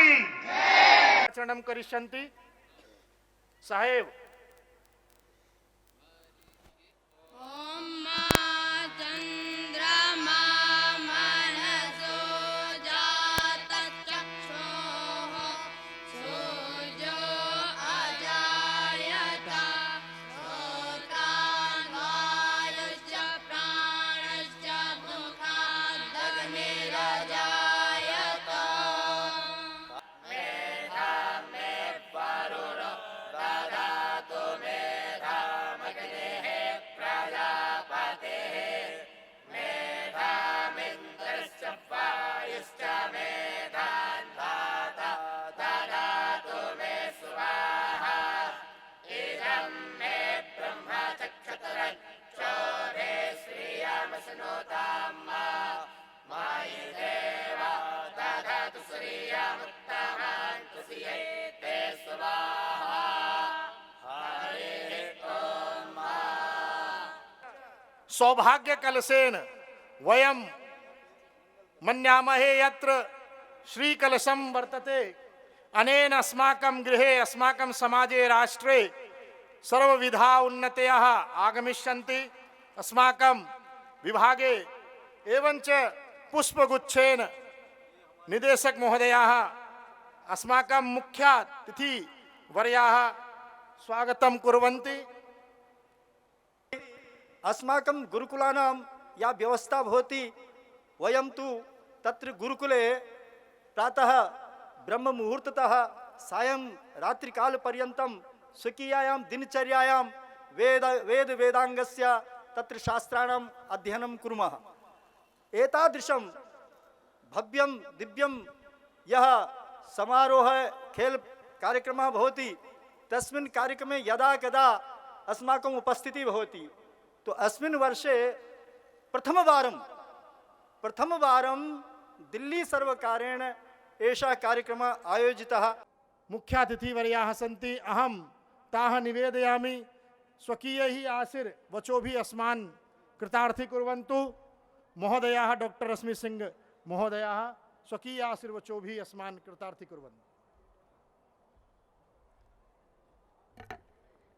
चरणम करिष्यन्ति साहेब। सौभाग्य कलशेन वयम मन्यामहे यत्र श्री कलशम वर्तते अनेन अस्माकं गृहे अस्माकं समाजे राष्ट्रे सर्वविधा उन्नतयः आगमिष्यन्ति। अस्माकं विभागे एवंच पुष्पगुच्छेन निदेशक महोदयाः अस्माकं मुख्यातिथि वर्याः स्वागतं कुर्वन्ति। अस्माकं गुरुकुलानां या व्यवस्था भवति वयं तु तत्र गुरुकुले प्रातः ब्रह्म मुहूर्ततः सायं रात्रिकालपर्यन्तं स्वकीयायां दिनचर्यायां वेदांगस्य तत्र शास्त्राणाम् अध्ययनं कुर्मः। एतादृशं भव्यं दिव्यं यः समारोह खेल कार्यक्रमः भवति तस्मिन् कार्यक्रमे यदा कदा अस्माकम् उपस्थितिः भवति तो अस्मिन् वर्षे प्रथमवारं दिल्ली सर्वकारेण एषः कार्यक्रमः आयोजितः। मुख्यातिथिवर्याः सन्ति। अहं ताः निवेदयामि स्वकीयैः आशीर्वचोभिः अस्मान् कृतार्थी कुर्वन्तु। महोदयाः डॉक्टर रश्मि सिंह महोदयाः स्वकीय आशीर्वचोभिः अस्मान् कृतार्थी कुर्वन्तु।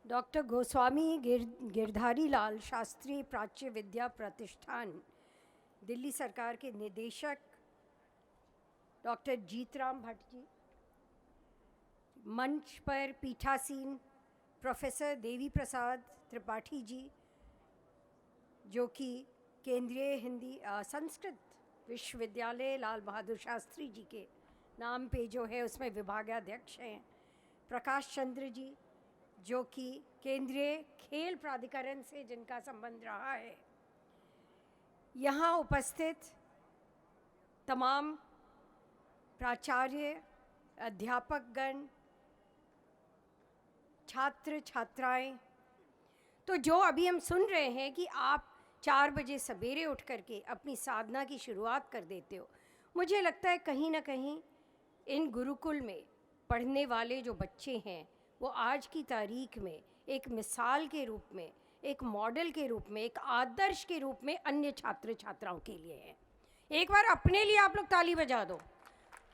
डॉक्टर गोस्वामी गिरधारी लाल शास्त्री प्राच्य विद्या प्रतिष्ठान दिल्ली सरकार के निदेशक डॉक्टर जीतराम भट्ट जी, मंच पर पीठासीन प्रोफेसर देवी प्रसाद त्रिपाठी जी जो कि केंद्रीय हिंदी संस्कृत विश्वविद्यालय लाल बहादुर शास्त्री जी के नाम पे जो है उसमें विभागाध्यक्ष हैं, प्रकाश चंद्र जी जो कि केंद्रीय खेल प्राधिकरण से जिनका संबंध रहा है, यहाँ उपस्थित तमाम प्राचार्य, अध्यापकगण, छात्र छात्राएं, तो जो अभी हम सुन रहे हैं कि आप 4 बजे सवेरे उठ करके अपनी साधना की शुरुआत कर देते हो, मुझे लगता है कहीं ना कहीं इन गुरुकुल में पढ़ने वाले जो बच्चे हैं वो आज की तारीख में एक मिसाल के रूप में, एक मॉडल के रूप में, एक आदर्श के रूप में अन्य छात्र छात्राओं के लिए हैं। एक बार अपने लिए आप लोग ताली बजा दो।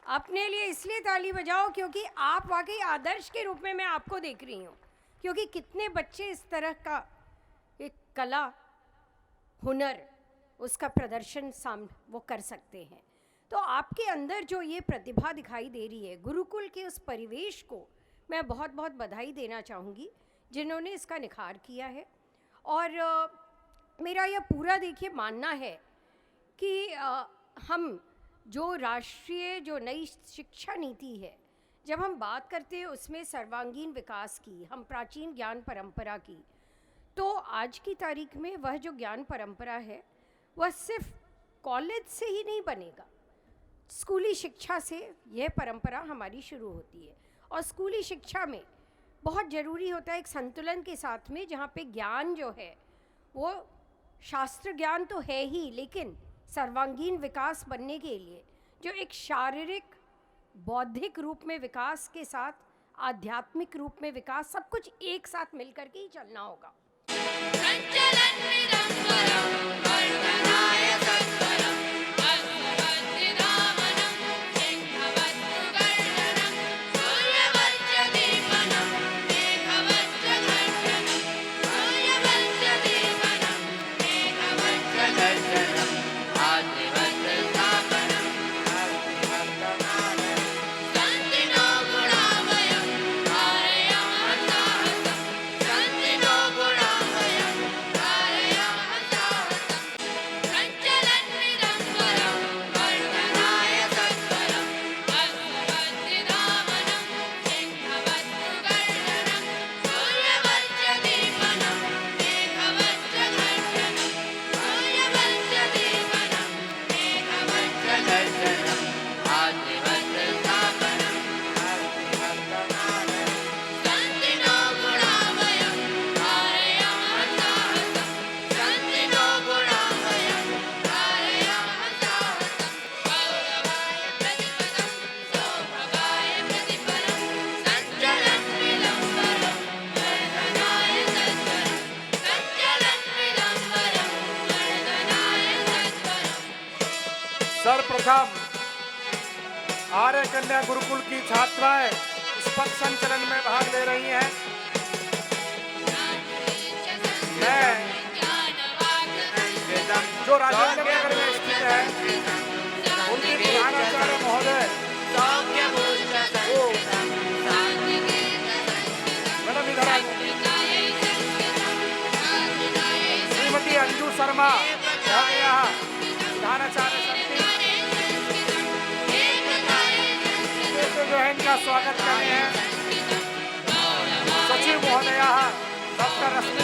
अपने लिए इसलिए ताली बजाओ क्योंकि आप वाकई आदर्श के रूप में मैं आपको देख रही हूँ, क्योंकि कितने बच्चे इस तरह का एक कला हुनर उसका प्रदर्शन वो कर सकते हैं। तो आपके अंदर जो ये प्रतिभा दिखाई दे रही है, गुरुकुल के उस परिवेश को मैं बहुत बहुत बधाई देना चाहूँगी जिन्होंने इसका निखार किया है। और मेरा यह पूरा देखिए मानना है कि हम जो राष्ट्रीय जो नई शिक्षा नीति है, जब हम बात करते हैं उसमें सर्वांगीण विकास की, हम प्राचीन ज्ञान परंपरा की, तो आज की तारीख में वह जो ज्ञान परंपरा है वह सिर्फ कॉलेज से ही नहीं बनेगा। स्कूली शिक्षा से यह परंपरा हमारी शुरू होती है और स्कूली शिक्षा में बहुत ज़रूरी होता है एक संतुलन के साथ में, जहाँ पे ज्ञान जो है वो शास्त्र ज्ञान तो है ही, लेकिन सर्वांगीण विकास बनने के लिए जो एक शारीरिक बौद्धिक रूप में विकास के साथ आध्यात्मिक रूप में विकास, सब कुछ एक साथ मिलकर के ही चलना होगा। सर्वप्रथम आर्य कन्या गुरुकुल की छात्राएं इस पथ संचलन में भाग ले रही हैं। मैं जो राजेंद्र नगर में स्थित है उनकी प्रधानाचार्य महोदय मैडम इधर आइए, श्रीमती अंजू शर्मा प्रधानाचार्य जो है इनका स्वागत कर रहे हैं। सचिव महोदया डॉक्टर रश्मि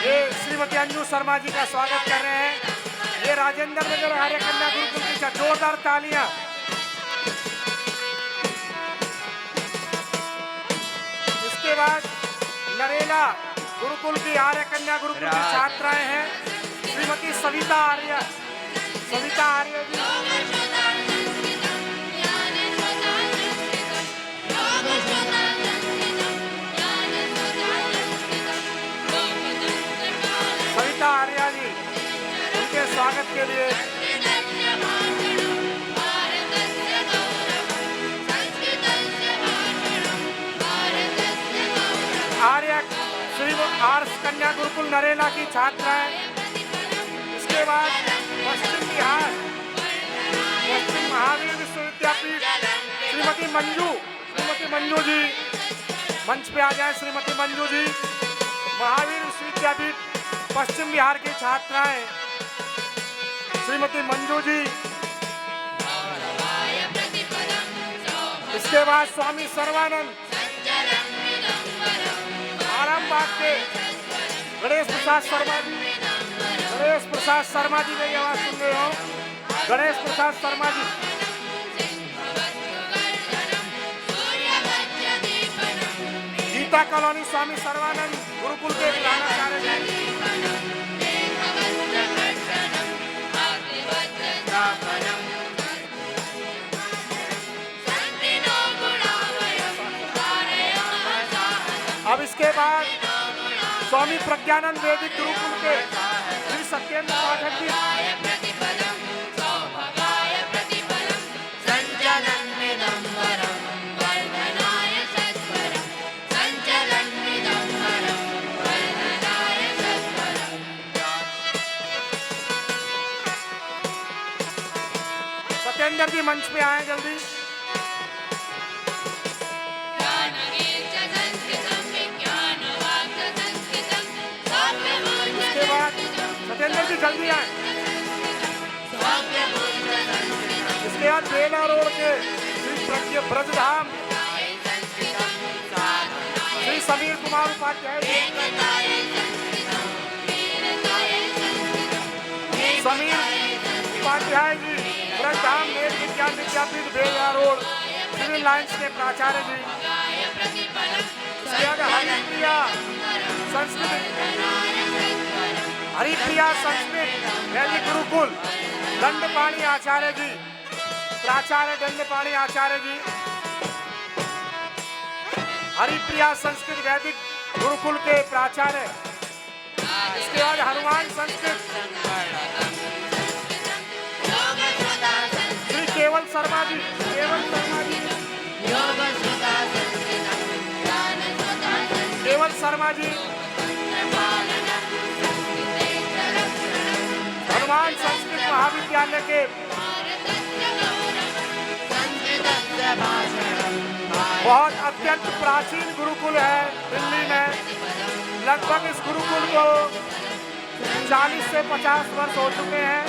ये श्रीमती अंजू शर्मा जी का स्वागत कर रहे हैं। ये राजेंद्र नगर आर्य कन्या गुरुकुल की जोरदार तालियां। इसके बाद नरेला गुरुकुल की आर्य कन्या गुरुकुल की छात्राएं हैं श्रीमती सविता आर्य जी सविता आर्य जी उनके स्वागत के लिए आर्य श्री आर्ष कन्या गुरुकुल नरेला की छात्राएं। इसके बाद पश्चिम महावीर विश्वविद्यापीठ श्रीमती मंजू जी मंच पे आ जाए। श्रीमती मंजू जी महावीर विश्वविद्यापीठ पश्चिम बिहार की छात्राएं श्रीमती मंजू जी। इसके बाद स्वामी सर्वानंद आरामबाग के गणेश प्रसाद शर्मा जी मेरी आवाज सुन रहे हो। गणेश प्रसाद शर्मा जी गीता कॉलोनी स्वामी सर्वानंद गुरुकुल के प्रधानाचार्य हैं। अब इसके बाद स्वामी प्रज्ञानंद वैदिक गुरुकुल के श्री सत्येंद्र पाठक जी सत्येंद्र जी मंच पे आए जल्दी। इसके बाद सत्येंद्र जी जल्दी आए। इसके बाद बेला रोड के श्री प्रज्ञ ब्रजधाम श्री समीर कुमार उपाध्याय जी ब्रजधाम मेल विज्ञान विद्यापीठ बेला रोड सिविल लाइन्स के प्राचार्य जी। हरिप्रिया संस्कृत वैदिक गुरुकुल दंडपाणी आचार्य जी प्राचार्य दंडपाणी आचार्य जी। हरिप्रिया संस्कृत वैदिक गुरुकुल के प्राचार्य। इसके बाद हनुमान संस्कृत श्री केवल शर्मा जी हनुमान संस्कृत महाविद्यालय के बहुत अत्यंत प्राचीन गुरुकुल है दिल्ली में। लगभग इस गुरुकुल को 40 से 50 वर्ष हो चुके हैं।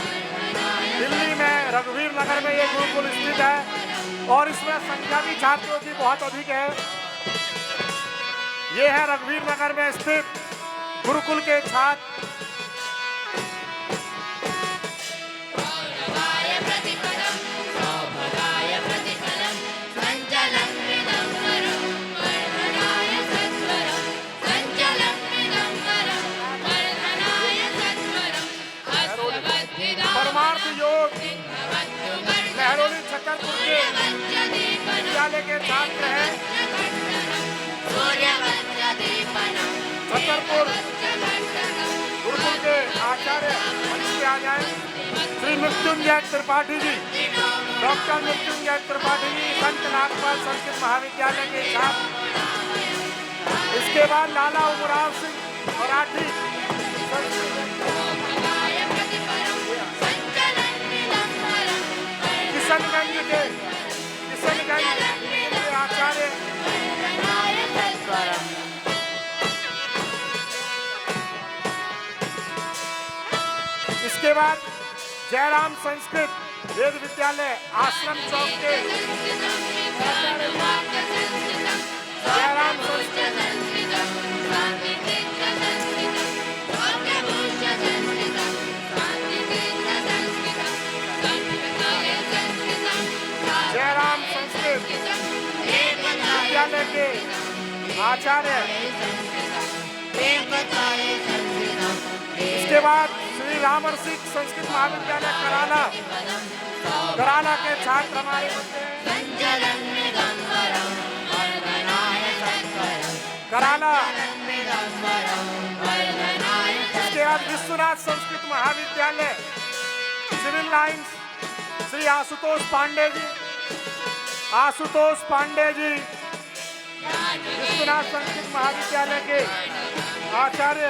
दिल्ली में रघुवीर नगर में ये गुरुकुल स्थित है और इसमें संख्या भी छात्रों की बहुत अधिक है। ये है रघुवीर नगर में स्थित गुरुकुल के छात्र। परमार्थ योग लहरोली छतरपुर के विद्यालय के छात्र हैं। छतरपुर गुरुकुल के आचार्य मंच पे आ जाएं। श्री मृत्युंजय त्रिपाठी जी, डॉक्टर मृत्युंजय त्रिपाठी जी, संत नागपाल संस्कृत महाविद्यालय के छात्र। इसके बाद लाला उमराव सिंह मराठी, किशनगंज के आचार्य। इसके बाद जयराम संस्कृत वेद विद्यालय आश्रम चौक के जयराम संस्कृत। जयराम संस्कृत विद्यालय के आचार्य। इसके बाद श्री रामर्षि संस्कृत महाविद्यालय कराला के छात्र हमारे होते हैं। कराला। इसके बाद विश्वनाथ संस्कृत महाविद्यालय सिविल लाइंस श्री आशुतोष पांडे जी, आशुतोष पांडे जी विश्वनाथ संस्कृत महाविद्यालय के आचार्य।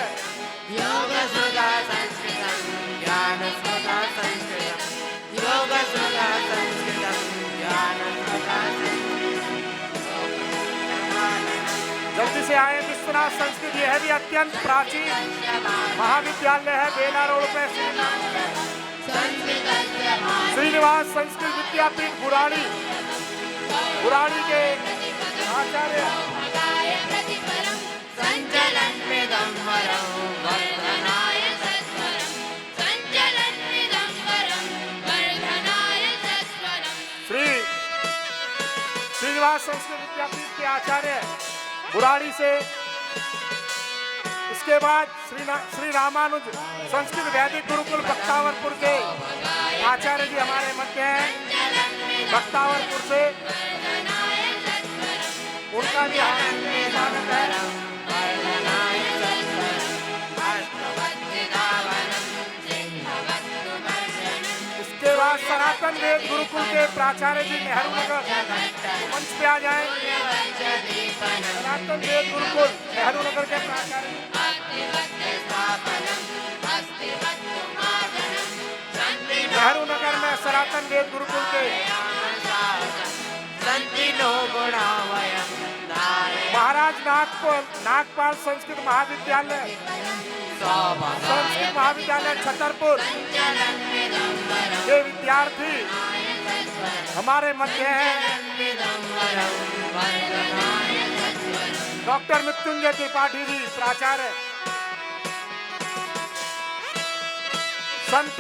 योग सुधा संस्कृतम ज्ञान सुधा संस्कृतम, योग सुधा संस्कृतम ज्ञान सुधा जल्दी से आए। विश्वनाथ संस्कृत यह भी अत्यंत प्राचीन महाविद्यालय है, बेला रोड पे। श्रीनिवास संस्कृत विद्यापीठ बुराड़ी, बुराड़ी के आचार्य। श्रीनिवास संस्कृत विद्यापीठ के आचार्य बुराड़ी से। इसके बाद श्री रामानुज संस्कृत वैदिक गुरुकुल बख्तावरपुर के आचार्य जी हमारे मध्य हैं, बख्तावरपुर से। उनका भी स्वागत है। इसके बाद सनातन वेद गुरुकुल के प्राचार्य जी नेहरू नगर मंच पे आ जाएं। सनातन वेद गुरुकुल नेहरू नगर के प्राचार्य। नेहरू नगर में सनातन वेद गुरुकुल के महाराज नागपाल संस्कृत महाविद्यालय, संस्कृत महाविद्यालय छतरपुर के विद्यार्थी हमारे मध्य हैं। डॉक्टर मृत्युंजय त्रिपाठी जी प्राचार्य, संत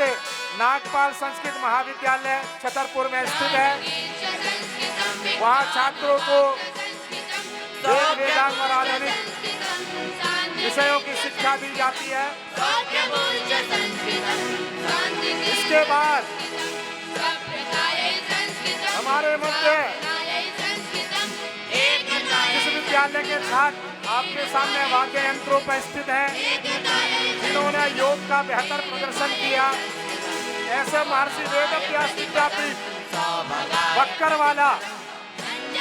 नागपाल संस्कृत महाविद्यालय छतरपुर में स्थित है। वहाँ छात्रों को वेद वेदांग और आधुनिक विषयों की शिक्षा दी जाती है। इसके बाद हमारे मध्य इस विद्यालय के छात्र आपके सामने वाद्य यंत्रों पर स्थित हैं, जिन्होंने योग का बेहतर प्रदर्शन किया। ऐसे महर्षि वेदव्यास विद्यापीठ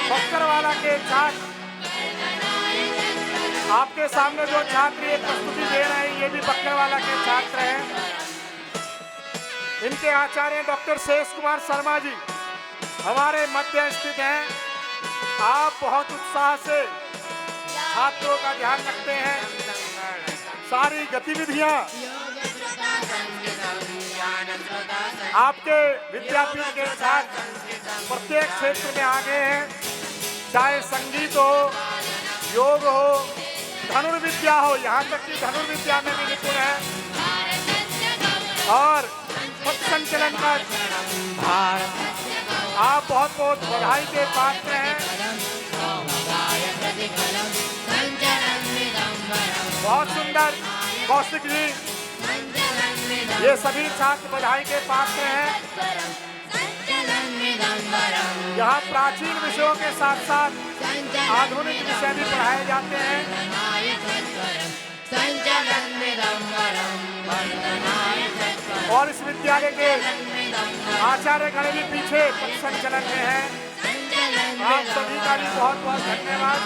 बक्करवाला के छात्र आपके सामने जो छात्र ये प्रस्तुति दे रहे हैं, ये भी बक्करवाला के छात्र हैं। इनके आचार्य डॉक्टर शेष कुमार शर्मा जी हमारे मध्य स्थित हैं। आप बहुत उत्साह से छात्रों का ध्यान रखते हैं। सारी गतिविधियां आपके विद्यापीठ के छात्र प्रत्येक क्षेत्र में आगे हैं, चाहे संगीत हो, योग हो, धनुर्विद्या हो, यहाँ तक कि धनुर्विद्या में भी निपुण है। और पथ संचलन का आप बहुत बहुत बधाई के पात्र हैं। बहुत सुंदर कौशिक जी, ये सभी छात्र बधाई के पात्र हैं। यहाँ प्राचीन विषयों के साथ साथ आधुनिक विषय भी पढ़ाए जाते हैं। और इस विद्यालय के आचार्य गण भी पीछे संचलन में है। आप सभी का भी बहुत बहुत धन्यवाद।